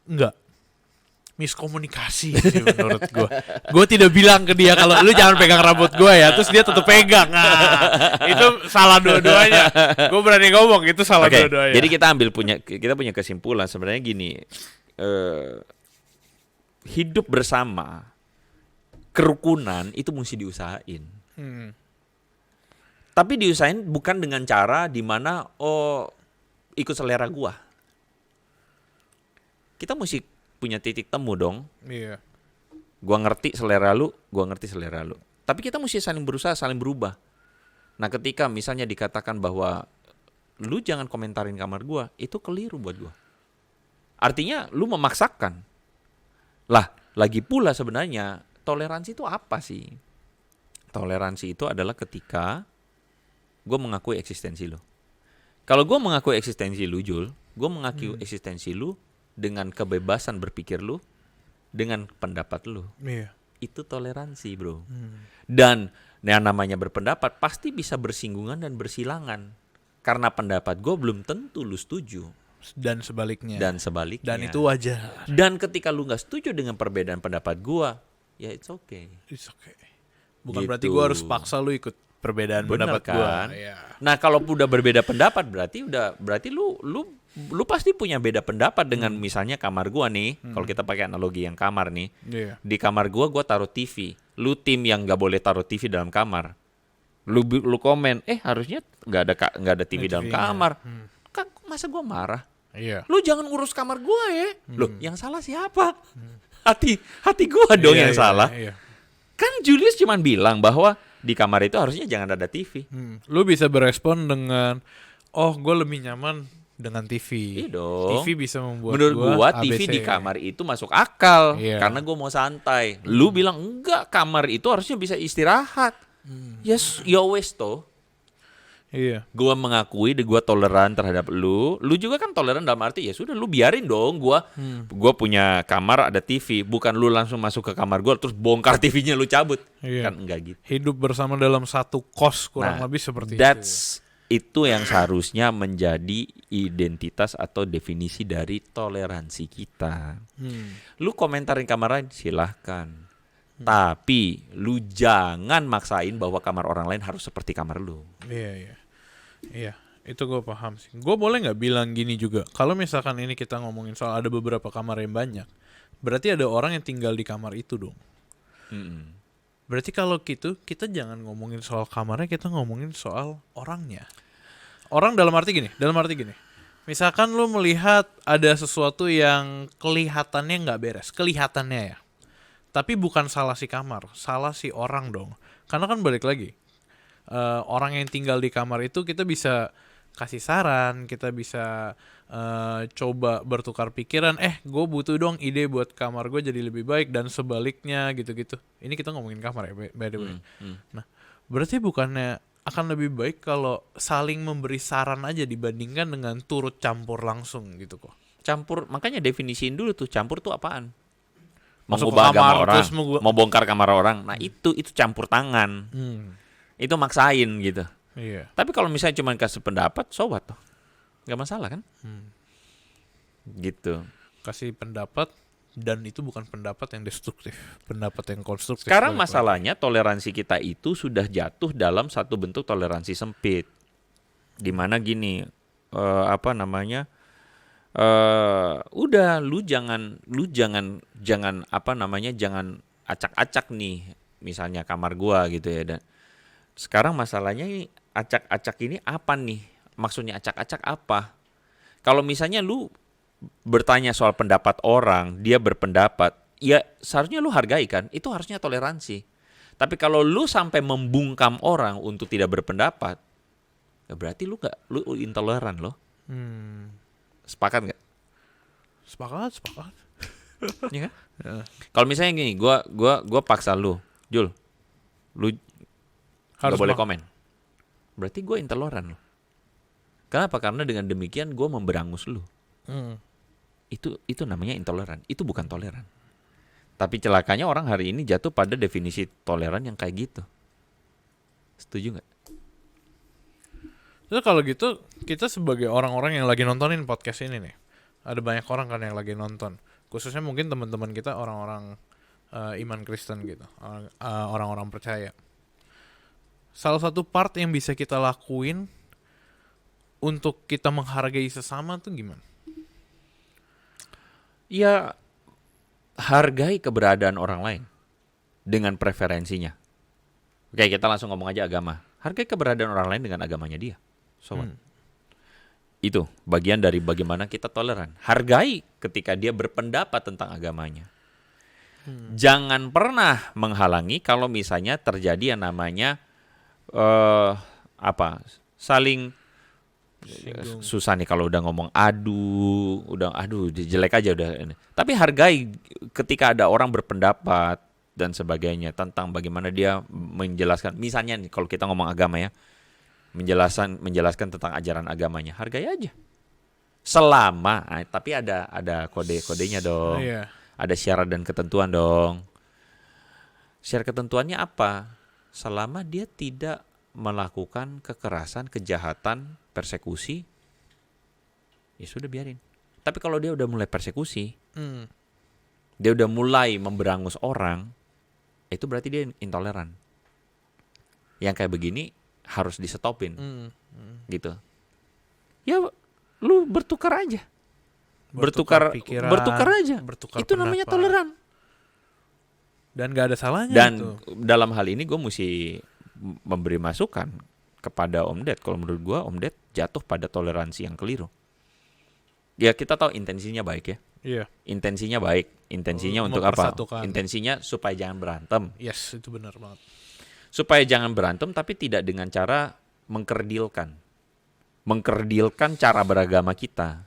Enggak. Miskomunikasi sih menurut gue. Gue tidak bilang ke dia kalau lu jangan pegang rambut gue ya, terus dia tetap pegang. Nah, itu salah dua-duanya. Gue berani ngomong itu salah dua-duanya. Jadi kita punya kesimpulan sebenarnya gini. Hidup bersama, kerukunan itu mesti diusahain. Tapi diusahain bukan dengan cara di mana ikut selera gua. Kita mesti punya titik temu dong. Iya. Gua ngerti selera lu, gua ngerti selera lu. Tapi kita mesti saling berusaha, saling berubah. Nah, ketika misalnya dikatakan bahwa lu jangan komentarin kamar gua, itu keliru buat gua. Artinya lu memaksakan. Lah, lagi pula sebenarnya toleransi itu apa sih? Toleransi itu adalah ketika gue mengakui eksistensi lu. Kalau gue mengakui eksistensi lu, Jul, gue mengakui eksistensi lu dengan kebebasan berpikir lu, dengan pendapat lu. Iya. Itu toleransi, bro. Dan yang namanya berpendapat pasti bisa bersinggungan dan bersilangan. Karena pendapat gue belum tentu lu setuju. Dan sebaliknya. Dan sebaliknya. Dan itu wajar. Dan ketika lu gak setuju dengan perbedaan pendapat gue, ya it's okay. It's okay. Bukan Gitu. berarti gue harus paksa lu ikut perbedaan Bener pendapat gue. kan? Iya. Nah, kalau udah berbeda pendapat berarti lu pasti punya beda pendapat dengan misalnya kamar gua nih. Kalau kita pakai analogi yang kamar nih. Iya. Di kamar gua taruh TV. Lu tim yang nggak boleh taruh TV dalam kamar. Lu komen, harusnya nggak ada TV dalam TV-nya. kamar. Kan masa gua marah? Iya. Lu jangan ngurus kamar gua ya. Loh, yang salah siapa? Hati gua dong Iya, yang iya, salah. Iya. Kan Julius cuman bilang bahwa di kamar itu harusnya jangan ada TV. Lu bisa berespon dengan, oh gue lebih nyaman dengan TV. Iya dong. TV bisa membuat Menurut gua TV ABC. di kamar itu masuk akal. Iya. Karena gua mau santai. Lu bilang enggak, kamar itu harusnya bisa istirahat. Yes, ya wes toh. Iya. Gua mengakui gua toleran terhadap lu. Lu juga kan toleran dalam arti ya sudah lu biarin dong gua punya kamar ada TV, bukan lu langsung masuk ke kamar gua terus bongkar TV-nya lu cabut. Iya. Kan enggak gitu. Hidup bersama dalam satu kos kurang Nah, lebih seperti itu yang seharusnya menjadi identitas atau definisi dari toleransi kita. Lu komentarin kamar lain silahkan. Tapi lu jangan maksain bahwa kamar orang lain harus seperti kamar lu. Iya, itu gue paham sih. Gue boleh nggak bilang gini juga? Kalau misalkan ini kita ngomongin soal ada beberapa kamar yang banyak, berarti ada orang yang tinggal di kamar itu dong. Berarti kalau gitu, kita jangan ngomongin soal kamarnya, kita ngomongin soal orangnya. Orang dalam arti gini. Misalkan lu melihat ada sesuatu yang kelihatannya nggak beres, kelihatannya ya. Tapi bukan salah si kamar, salah si orang dong. Karena kan balik lagi, orang yang tinggal di kamar itu kita bisa kasih saran, kita bisa coba bertukar pikiran, gue butuh dong ide buat kamar gue jadi lebih baik dan sebaliknya gitu-gitu. Ini kita ngomongin kamar ya, by the way. Nah, berarti bukannya akan lebih baik kalau saling memberi saran aja dibandingkan dengan turut campur langsung gitu kok. Campur, makanya definisiin dulu tuh campur tuh apaan. Masuk Mengubah ke kamar, agama orang, terus mau bongkar kamar orang. Nah itu campur tangan. Itu maksain gitu. Iya. Tapi kalau misalnya cuma kasih pendapat, so what tuh? Gak masalah kan? Gitu. Kasih pendapat dan itu bukan pendapat yang destruktif, pendapat yang konstruktif. Sekarang balik lagi. masalahnya toleransi kita itu sudah jatuh dalam satu bentuk toleransi sempit. Dimana gini, udah lu jangan acak-acak nih, misalnya kamar gua gitu ya. Dan sekarang masalahnya ini acak-acak ini apa nih? Maksudnya acak-acak apa? Kalau misalnya lu bertanya soal pendapat orang, dia berpendapat, ya seharusnya lu hargai kan? Itu harusnya toleransi. Tapi kalau lu sampai membungkam orang untuk tidak berpendapat, ya berarti lu intoleran loh. Sepakat nggak? Sepakat. Iya kan? Kalau misalnya gini, gua paksa lu, Jul, lu nggak boleh komen. Berarti gue intoleran loh. Kenapa? Karena dengan demikian gue memberangus lu. Itu namanya intoleran. Itu bukan toleran. Tapi celakanya orang hari ini jatuh pada definisi toleran yang kayak gitu. Setuju nggak? Terus kalau gitu, kita sebagai orang-orang yang lagi nontonin podcast ini nih, ada banyak orang kan yang lagi nonton. Khususnya mungkin teman-teman kita orang-orang iman Kristen gitu, orang-orang percaya. Salah satu part yang bisa kita lakuin untuk kita menghargai sesama tuh gimana? Ya, hargai keberadaan orang lain dengan preferensinya. Oke, kita langsung ngomong aja agama. Hargai keberadaan orang lain dengan agamanya dia. So what? Itu bagian dari bagaimana kita toleran. Hargai ketika dia berpendapat tentang agamanya. Jangan pernah menghalangi kalau misalnya terjadi yang namanya saling susah nih kalau udah ngomong aduh jelek aja udah. Tapi hargai ketika ada orang berpendapat dan sebagainya tentang bagaimana dia menjelaskan. Misalnya nih kalau kita ngomong agama ya, menjelaskan tentang ajaran agamanya, hargai aja. Selama, tapi ada kode-kodenya dong. Iya. Ada syarat dan ketentuan dong. Syarat ketentuannya apa? Selama dia tidak melakukan kekerasan, kejahatan, persekusi, ya sudah biarin. Tapi kalau dia udah mulai persekusi, dia udah mulai memberangus orang, itu berarti dia intoleran. Yang kayak begini harus disetopin, gitu. Ya, lu bertukar aja, bertukar pikiran, aja. bertukar Itu namanya pendapat. toleran. Dan gak ada salahnya Dan itu. dalam hal ini gue mesti memberi masukan kepada Om Ded. Kalau menurut gue Om Ded jatuh pada toleransi yang keliru. Ya kita tahu intensinya baik ya. Iya. Intensinya baik. Intensinya untuk apa? Mempersatukan. Intensinya supaya jangan berantem. Yes, itu benar banget. Supaya jangan berantem tapi tidak dengan cara mengkerdilkan. Mengkerdilkan cara beragama kita.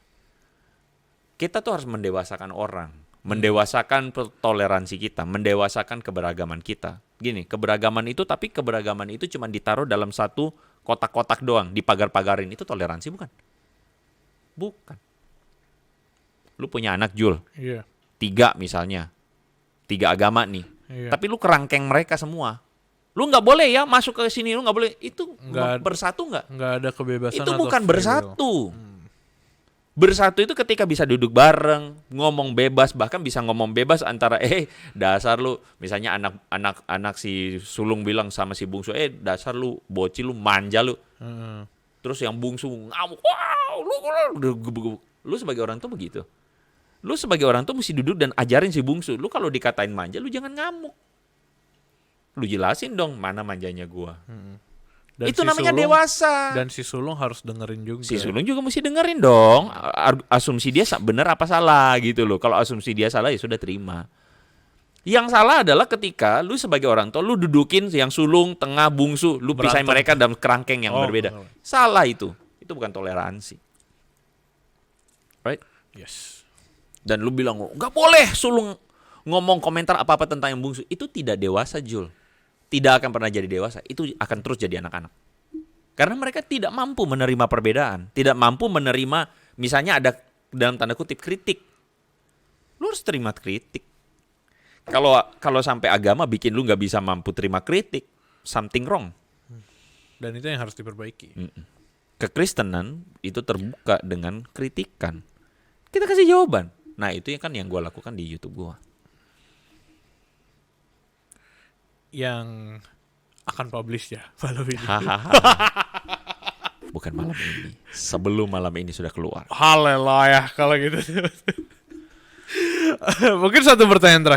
Kita tuh harus mendewasakan orang. Mendewasakan toleransi kita. Mendewasakan keberagaman kita. Gini, keberagaman itu tapi keberagaman itu cuma ditaruh dalam satu kotak-kotak doang. Dipagar-pagarin. Itu toleransi bukan? Bukan. Lu punya anak Jul. Iya. 3 misalnya. 3 agama nih. Iya. Tapi lu kerangkeng mereka semua. Lu nggak boleh ya masuk ke sini, lu nggak boleh. Itu Nggak- bersatu nggak? Nggak ada kebebasan. Itu atau bukan free will. bersatu. Bersatu itu ketika bisa duduk bareng, ngomong bebas, bahkan bisa ngomong bebas antara dasar lu, misalnya anak si sulung bilang sama si bungsu, dasar lu bocil, lu manja lu. Heeh. Terus yang bungsu ngamuk, wow, lu sebagai orang tuh begitu. Lu sebagai orang tuh mesti duduk dan ajarin si bungsu. Lu kalau dikatain manja, lu jangan ngamuk. Lu jelasin dong mana manjanya gua. Dan Itu si namanya sulung- dewasa. Dan si sulung harus dengerin juga. Si sulung juga mesti dengerin dong. Asumsi dia benar apa salah gitu loh. Kalau asumsi dia salah ya sudah terima. Yang salah adalah ketika lu sebagai orang tua lu dudukin yang sulung, tengah, bungsu, lu pisahin Berantem. mereka dalam kerangkeng yang Oh, berbeda. benar. Salah itu. Itu bukan toleransi. Right? Yes. Dan lu bilang, nggak boleh sulung ngomong komentar apa-apa tentang yang bungsu. Itu tidak dewasa, Jul. Tidak akan pernah jadi dewasa. Itu akan terus jadi anak-anak. Karena mereka tidak mampu menerima perbedaan. Tidak mampu menerima, misalnya ada dalam tanda kutip kritik. Lu harus terima kritik. Kalau sampai agama bikin lu nggak bisa mampu terima kritik, something wrong. Dan itu yang harus diperbaiki. Kekristenan itu terbuka dengan kritikan. Kita kasih jawaban. Nah itu kan yang gue lakukan di YouTube gue. Yang akan publish ya malam ini. Bukan malam ini. Sebelum malam ini sudah keluar. Haleluya kalau gitu. Mungkin satu pertanyaan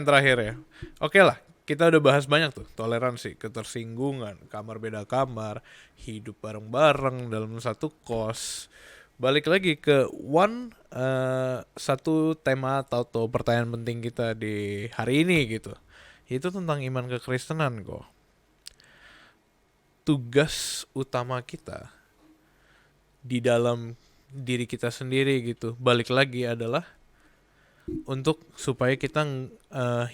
terakhir ya. Oke lah, kita udah bahas banyak tuh. Toleransi, ketersinggungan, kamar beda kamar, hidup bareng-bareng dalam satu kos. Balik lagi ke satu tema atau pertanyaan penting kita di hari ini gitu. Itu tentang iman kekristenan kok. Tugas utama kita di dalam diri kita sendiri gitu, balik lagi adalah untuk supaya kita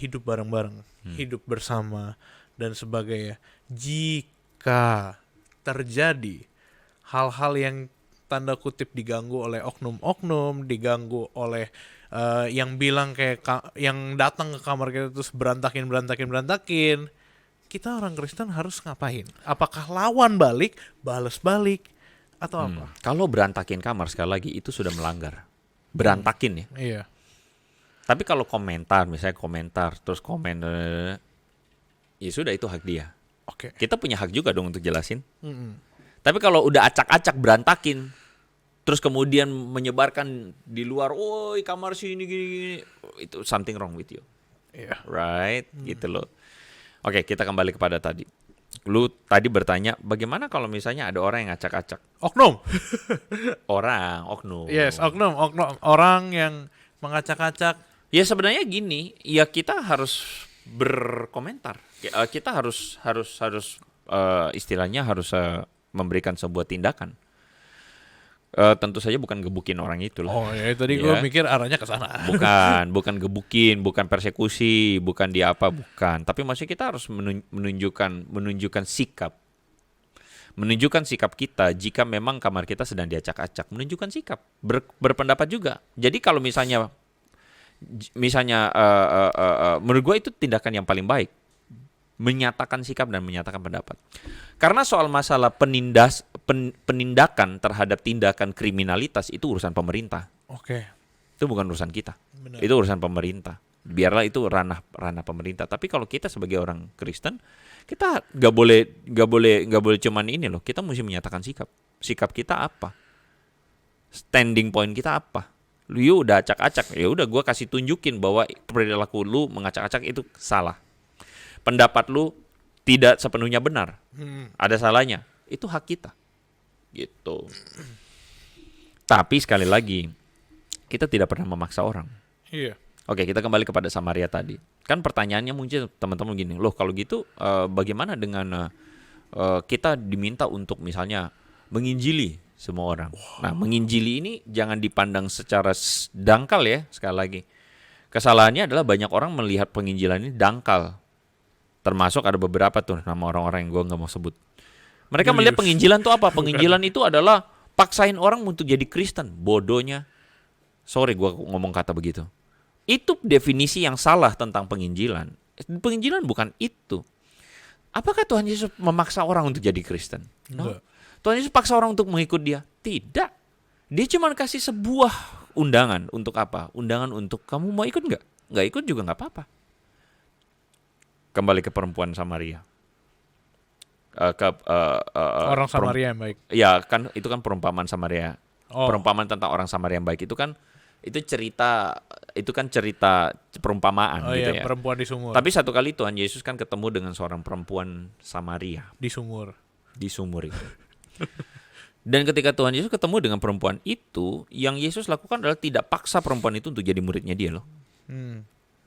hidup bareng-bareng, hidup bersama dan sebagainya. Jika terjadi hal-hal yang tanda kutip diganggu oleh oknum-oknum, diganggu oleh yang bilang kayak yang datang ke kamar kita terus berantakin, kita orang Kristen harus ngapain? Apakah lawan balik, balas balik, atau apa? Kalau berantakin kamar sekali lagi itu sudah melanggar. Berantakin ya. Iya. Tapi kalau komentar, misalnya komentar terus komen, ya sudah itu hak dia. Oke. Kita punya hak juga dong untuk jelasin. Tapi kalau udah acak-acak berantakin, terus kemudian menyebarkan di luar, woi kamar sini gini, itu something wrong with you. Iya. Right? Gitu loh. Oke, kita kembali kepada tadi. Lu tadi bertanya, bagaimana kalau misalnya ada orang yang acak-acak? Oknum. Oknum. Yes, oknum. Orang yang mengacak-acak. Ya sebenarnya gini, ya kita harus berkomentar. Kita harus istilahnya harus memberikan sebuah tindakan. Tentu saja bukan gebukin orang itu lah. Oh ya, tadi gue mikir arahnya ke sana. Bukan gebukin, bukan persekusi, bukan dia apa, bukan. Tapi maksudnya kita harus menunjukkan sikap menunjukkan sikap kita jika memang kamar kita sedang diacak-acak, menunjukkan sikap, berpendapat juga. Jadi kalau misalnya menurut gue itu tindakan yang paling baik, menyatakan sikap dan menyatakan pendapat. Karena soal masalah penindakan terhadap tindakan kriminalitas itu urusan pemerintah. Oke. Itu bukan urusan kita. Benar. Itu urusan pemerintah. Biarlah itu ranah pemerintah. Tapi kalau kita sebagai orang Kristen, kita nggak boleh cuman ini loh. Kita mesti menyatakan sikap. Sikap kita apa? Standing point kita apa? Lu udah acak-acak, ya udah gue kasih tunjukin bahwa perilaku lu mengacak-acak itu salah. Pendapat lu tidak sepenuhnya benar. Ada salahnya. Itu hak kita. Gitu. Tapi sekali lagi, kita tidak pernah memaksa orang. Iya. Oke, kita kembali kepada Samaria tadi. Kan pertanyaannya mungkin teman-teman gini, loh kalau gitu bagaimana dengan kita diminta untuk misalnya menginjili semua orang. Nah, menginjili ini jangan dipandang secara dangkal ya, sekali lagi. Kesalahannya adalah banyak orang melihat penginjilan ini dangkal. Termasuk ada beberapa tuh nama orang-orang yang gue nggak mau sebut. Mereka melihat penginjilan itu apa? Penginjilan itu adalah paksain orang untuk jadi Kristen. Bodohnya. Sorry gue ngomong kata begitu. Itu definisi yang salah tentang penginjilan. Penginjilan bukan itu. Apakah Tuhan Yesus memaksa orang untuk jadi Kristen? No. Tuhan Yesus paksa orang untuk mengikut dia? Tidak. Dia cuma kasih sebuah undangan. Untuk apa? Undangan untuk kamu mau ikut nggak? Nggak ikut juga nggak apa-apa. Kembali ke perempuan Samaria. Orang Samaria yang baik. Ya kan itu kan perumpamaan Samaria. Oh. Perumpamaan tentang orang Samaria yang baik itu kan cerita perumpamaan Oh gitu iya, ya. perempuan di sumur. Tapi satu kali Tuhan Yesus kan ketemu dengan seorang perempuan Samaria Di sumur. di sumur itu. Dan ketika Tuhan Yesus ketemu dengan perempuan itu, yang Yesus lakukan adalah tidak paksa perempuan itu untuk jadi muridnya dia loh.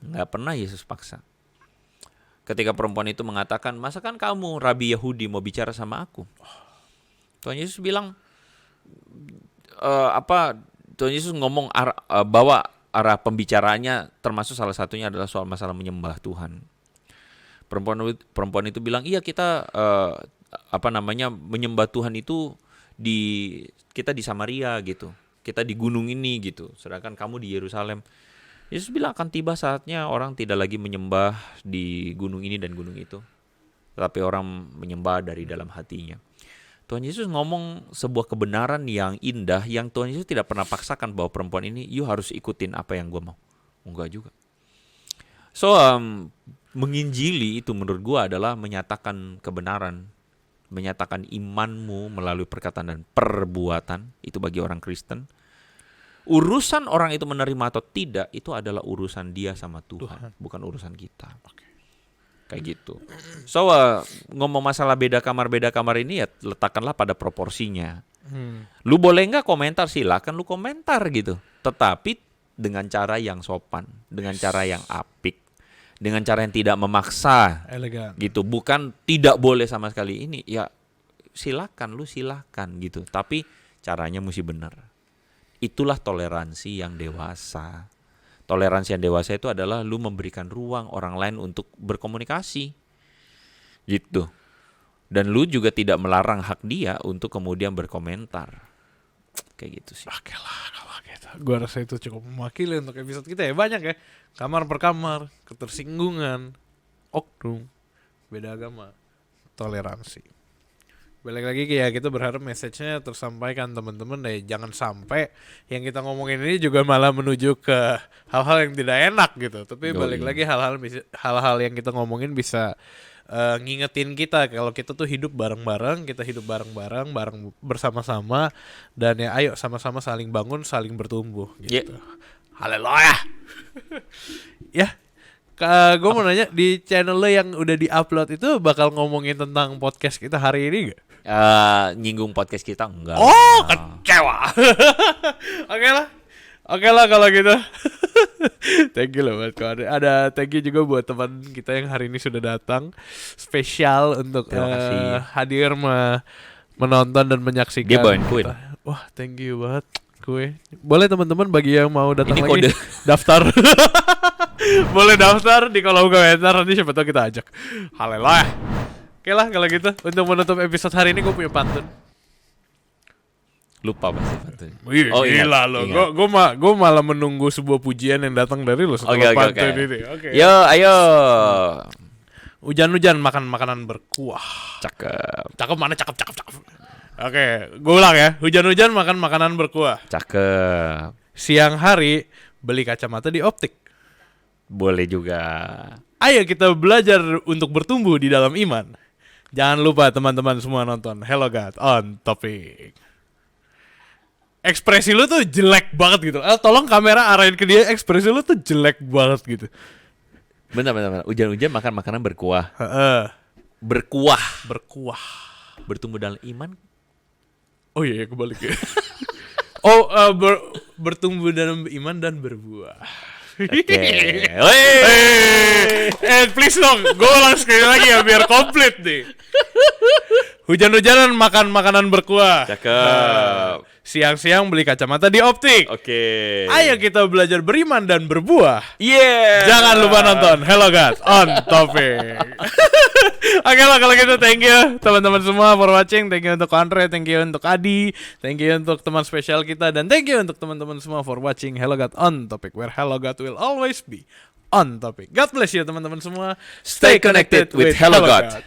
Nggak pernah Yesus paksa. Ketika perempuan itu mengatakan, masakan kamu Rabi Yahudi mau bicara sama aku? Tuhan Yesus bilang, Tuhan Yesus ngomong bahwa arah pembicaraannya termasuk salah satunya adalah soal masalah menyembah Tuhan. Perempuan itu bilang, iya kita menyembah Tuhan itu kita di Samaria gitu, kita di gunung ini gitu, sedangkan kamu di Yerusalem. Yesus bilang akan tiba saatnya orang tidak lagi menyembah di gunung ini dan gunung itu, tetapi orang menyembah dari dalam hatinya. Tuhan Yesus ngomong sebuah kebenaran yang indah yang Tuhan Yesus tidak pernah paksakan bahwa perempuan ini, you harus ikutin apa yang gue mau. Enggak juga. So, menginjili itu menurut gue adalah menyatakan kebenaran, menyatakan imanmu melalui perkataan dan perbuatan. Itu bagi orang Kristen. Urusan orang itu menerima atau tidak, itu adalah urusan dia sama Tuhan. Bukan urusan kita. Kayak gitu. So, ngomong masalah beda kamar ini ya letakkanlah pada proporsinya. Lu boleh nggak komentar, silakan lu komentar gitu. Tetapi dengan cara yang sopan, dengan cara yang apik, dengan cara yang tidak memaksa, elegan gitu. Bukan tidak boleh sama sekali ini. Ya silakan gitu. Tapi caranya mesti benar. Itulah toleransi yang dewasa. Toleransi yang dewasa itu adalah lu memberikan ruang orang lain untuk berkomunikasi. Gitu. Dan lu juga tidak melarang hak dia untuk kemudian berkomentar. Kayak gitu sih. Oke lah kalau gitu. Gue rasa itu cukup mewakili untuk episode kita ya. Banyak ya. Kamar per kamar, ketersinggungan, oknum, beda agama, toleransi. Balik lagi ya, kita berharap message-nya tersampaikan teman-teman deh. Jangan sampai yang kita ngomongin ini juga malah menuju ke hal-hal yang tidak enak gitu. Tapi balik lagi hal-hal yang kita ngomongin bisa ngingetin kita kalau kita tuh hidup bareng-bareng, kita hidup bareng-bareng, bareng bersama-sama, dan ya ayo sama-sama saling bangun, saling bertumbuh gitu. Haleluya. Ya. Gue mau nanya, di channel lo yang udah di-upload itu bakal ngomongin tentang podcast kita hari ini gak? Nyinggung podcast kita enggak. Oh, kecewa. Oke lah kalau gitu. Thank you loh buat ada thank you juga buat teman kita yang hari ini sudah datang spesial untuk hadir menonton dan menyaksikan. Dia bawain kue. Wah, thank you banget kue. Boleh teman-teman bagi yang mau datang ini lagi kode. daftar. Boleh daftar di kolom komentar, nanti siapa tahu kita ajak. Haleluya. Oke lah kalau gitu. Untuk menutup episode hari ini gue punya pantun. Lupa pasti pantun. Oh gila lo. Gue malah menunggu sebuah pujian yang datang dari lo setelah pantun ini. Oke. Yo, ayo. Hujan-hujan makan makanan berkuah. Cakep. Cakep mana cakep. Oke, gue ulang ya. Hujan-hujan makan makanan berkuah. Cakep. Siang hari beli kacamata di optik. Boleh juga. Ayo kita belajar untuk bertumbuh di dalam iman. Jangan lupa teman-teman semua nonton Hello God on Topic. Ekspresi lu tuh jelek banget gitu. Tolong kamera arahin ke dia, ekspresi lu tuh jelek banget gitu. Bentar. Hujan-hujan makan makanan berkuah. Berkuah. Bertumbuh dalam iman. Oh iya, kebalik ya. Bertumbuh dalam iman dan berbuah. Oke. Please dong, gue ulang sekali lagi ya biar komplit nih. Hujan-hujanan makan makanan berkuah. Cakep. Siang-siang beli kacamata di optik. Oke. Ayo kita belajar beriman dan berbuah. Yeah. Jangan lupa nonton Hello God on Topic. Oke lah kalau gitu, thank you teman-teman semua for watching. Thank you untuk Andre, thank you untuk Adi, thank you untuk teman spesial kita, dan thank you untuk teman-teman semua for watching Hello God on Topic, where Hello God will always be on topic. God bless you teman-teman semua. Stay connected with Hello God.